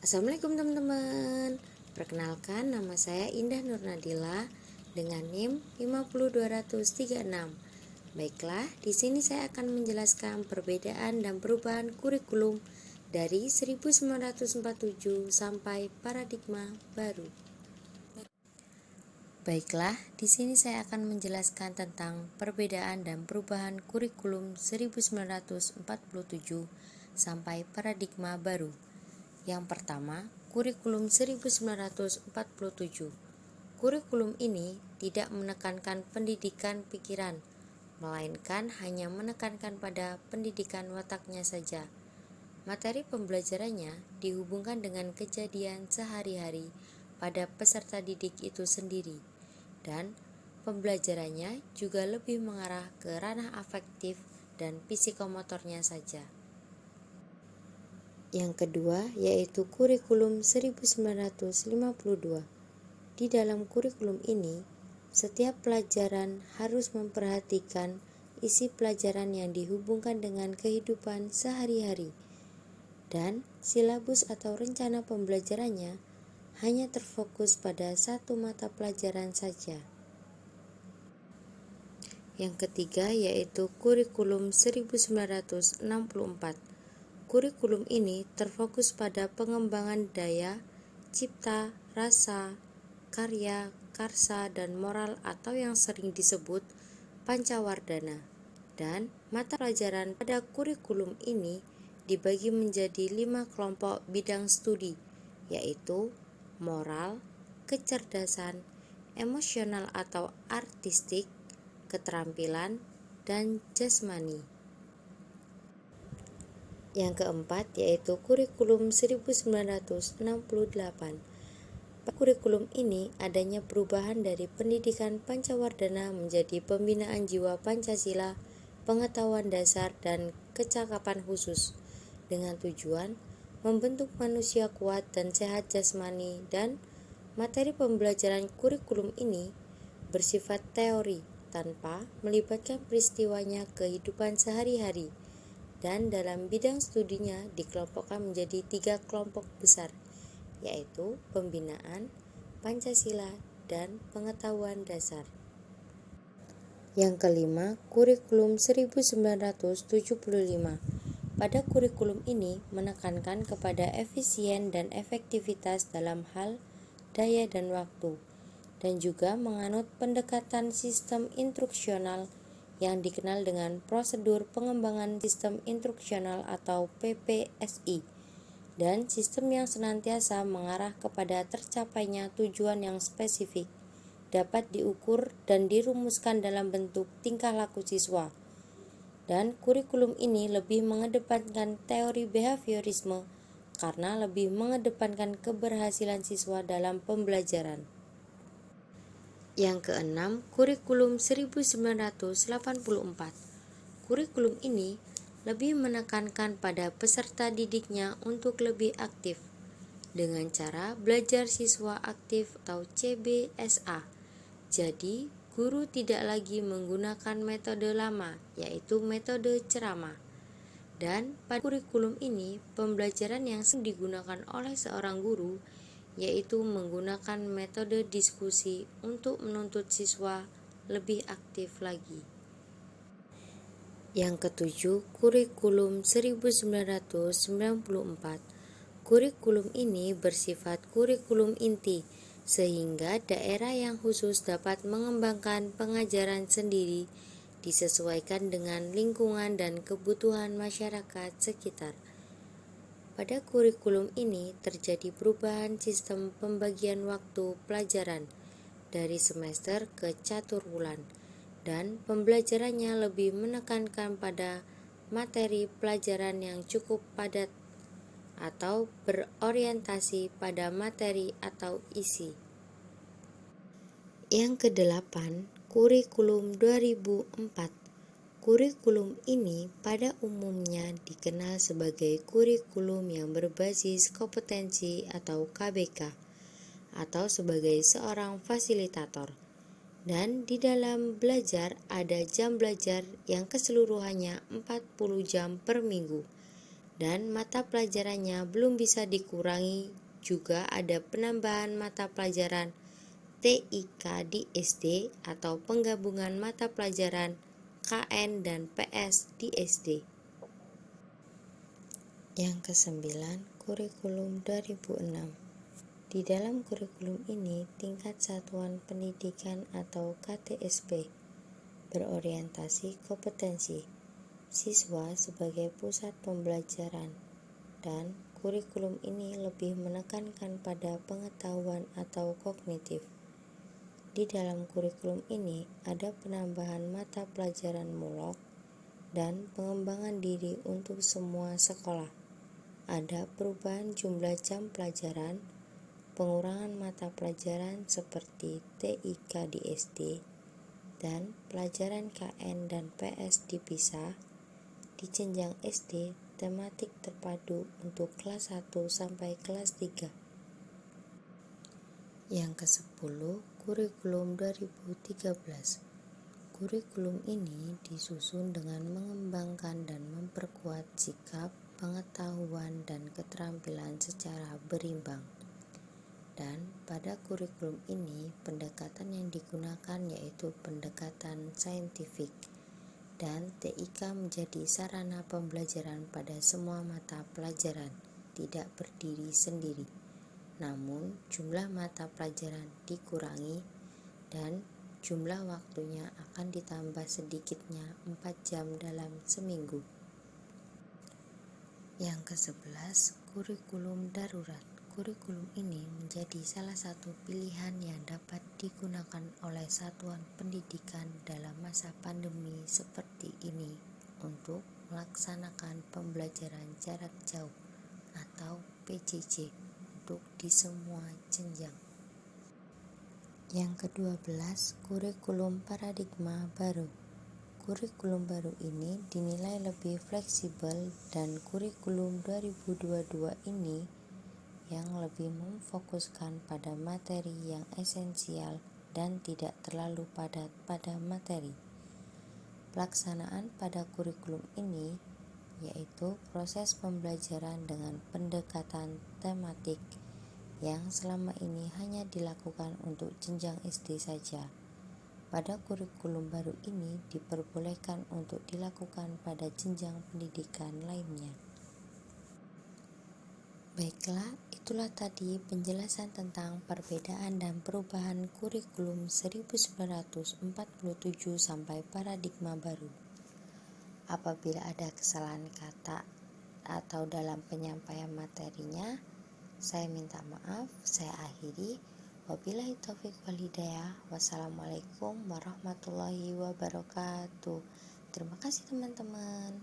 Assalamualaikum teman-teman. Perkenalkan, nama saya Indah Nurnadila dengan NIM 50236. Baiklah, di sini saya akan menjelaskan perbedaan dan perubahan kurikulum dari 1947 sampai paradigma baru. Baiklah, di sini saya akan menjelaskan tentang perbedaan dan perubahan kurikulum 1947 sampai paradigma baru. Yang pertama, kurikulum 1947. Kurikulum ini tidak menekankan pendidikan pikiran, melainkan hanya menekankan pada pendidikan wataknya saja. Materi pembelajarannya dihubungkan dengan kejadian sehari-hari pada peserta didik itu sendiri, dan pembelajarannya juga lebih mengarah ke ranah afektif dan psikomotornya saja. Yang kedua yaitu kurikulum 1952. Di dalam kurikulum ini, setiap pelajaran harus memperhatikan isi pelajaran yang dihubungkan dengan kehidupan sehari-hari, dan silabus atau rencana pembelajarannya hanya terfokus pada satu mata pelajaran saja. Yang ketiga yaitu kurikulum 1964. Kurikulum ini terfokus pada pengembangan daya, cipta, rasa, karya, karsa, dan moral atau yang sering disebut pancawardhana. Dan mata pelajaran pada kurikulum ini dibagi menjadi 5 kelompok bidang studi, yaitu moral, kecerdasan, emosional atau artistik, keterampilan, dan jasmani. Yang keempat yaitu kurikulum 1968. Pada kurikulum ini adanya perubahan dari pendidikan pancawardhana menjadi pembinaan jiwa Pancasila, pengetahuan dasar, dan kecakapan khusus, dengan tujuan membentuk manusia kuat dan sehat jasmani. Dan materi pembelajaran kurikulum ini bersifat teori tanpa melibatkan peristiwanya kehidupan sehari-hari, dan dalam bidang studinya dikelompokkan menjadi 3 kelompok besar, yaitu pembinaan, Pancasila, dan pengetahuan dasar. Yang kelima, kurikulum 1975. Pada kurikulum ini menekankan kepada efisien dan efektivitas dalam hal daya dan waktu, dan juga menganut pendekatan sistem instruksional yang dikenal dengan prosedur pengembangan sistem instruksional atau PPSI, dan sistem yang senantiasa mengarah kepada tercapainya tujuan yang spesifik, dapat diukur dan dirumuskan dalam bentuk tingkah laku siswa. Dan kurikulum ini lebih mengedepankan teori behaviorisme karena lebih mengedepankan keberhasilan siswa dalam pembelajaran. Yang keenam, kurikulum 1984. Kurikulum ini lebih menekankan pada peserta didiknya untuk lebih aktif dengan cara belajar siswa aktif atau CBSA. Jadi, guru tidak lagi menggunakan metode lama, yaitu metode ceramah. Dan pada kurikulum ini, pembelajaran yang sering digunakan oleh seorang guru yaitu menggunakan metode diskusi untuk menuntut siswa lebih aktif lagi. Yang ketujuh, kurikulum 1994. Kurikulum ini bersifat kurikulum inti, sehingga daerah yang khusus dapat mengembangkan pengajaran sendiri disesuaikan dengan lingkungan dan kebutuhan masyarakat sekitar. Pada kurikulum ini terjadi perubahan sistem pembagian waktu pelajaran dari semester ke catur bulan, dan pembelajarannya lebih menekankan pada materi pelajaran yang cukup padat atau berorientasi pada materi atau isi. Yang kedelapan, kurikulum 2004. Kurikulum ini pada umumnya dikenal sebagai kurikulum yang berbasis kompetensi atau KBK, atau sebagai seorang fasilitator. Dan di dalam belajar ada jam belajar yang keseluruhannya 40 jam per minggu, dan mata pelajarannya belum bisa dikurangi. Juga ada penambahan mata pelajaran TIK di SD atau penggabungan mata pelajaran KN dan PS di SD. Yang kesembilan, kurikulum 2006. Di dalam kurikulum ini, tingkat satuan pendidikan atau KTSP berorientasi kompetensi siswa sebagai pusat pembelajaran, dan kurikulum ini lebih menekankan pada pengetahuan atau kognitif. Di dalam kurikulum ini ada penambahan mata pelajaran mulok dan pengembangan diri untuk semua sekolah. Ada perubahan jumlah jam pelajaran, pengurangan mata pelajaran seperti TIK di SD, dan pelajaran KN dan PS dipisah. Di jenjang SD, tematik terpadu untuk kelas 1 sampai kelas 3. Yang ke-10, kurikulum 2013. Kurikulum ini disusun dengan mengembangkan dan memperkuat sikap, pengetahuan, dan keterampilan secara berimbang. Dan pada kurikulum ini, pendekatan yang digunakan yaitu pendekatan saintifik, dan TIK menjadi sarana pembelajaran pada semua mata pelajaran, tidak berdiri sendiri. Namun, jumlah mata pelajaran dikurangi dan jumlah waktunya akan ditambah sedikitnya 4 jam dalam seminggu. Yang ke-11, kurikulum darurat. Kurikulum ini menjadi salah satu pilihan yang dapat digunakan oleh satuan pendidikan dalam masa pandemi seperti ini untuk melaksanakan pembelajaran jarak jauh atau PJJ untuk di semua jenjang. Yang ke-12, kurikulum paradigma baru. Kurikulum baru ini dinilai lebih fleksibel, dan kurikulum 2022 ini yang lebih memfokuskan pada materi yang esensial dan tidak terlalu padat pada materi. Pelaksanaan pada kurikulum ini yaitu proses pembelajaran dengan pendekatan tematik yang selama ini hanya dilakukan untuk jenjang SD saja. Pada kurikulum baru ini diperbolehkan untuk dilakukan pada jenjang pendidikan lainnya. Baiklah, itulah tadi penjelasan tentang perbedaan dan perubahan kurikulum 1947 sampai paradigma baru. Apabila ada kesalahan kata atau dalam penyampaian materinya, saya minta maaf. Saya akhiri. Wabillahi taufiq wal hidayah. Wassalamualaikum warahmatullahi wabarakatuh. Terima kasih teman-teman.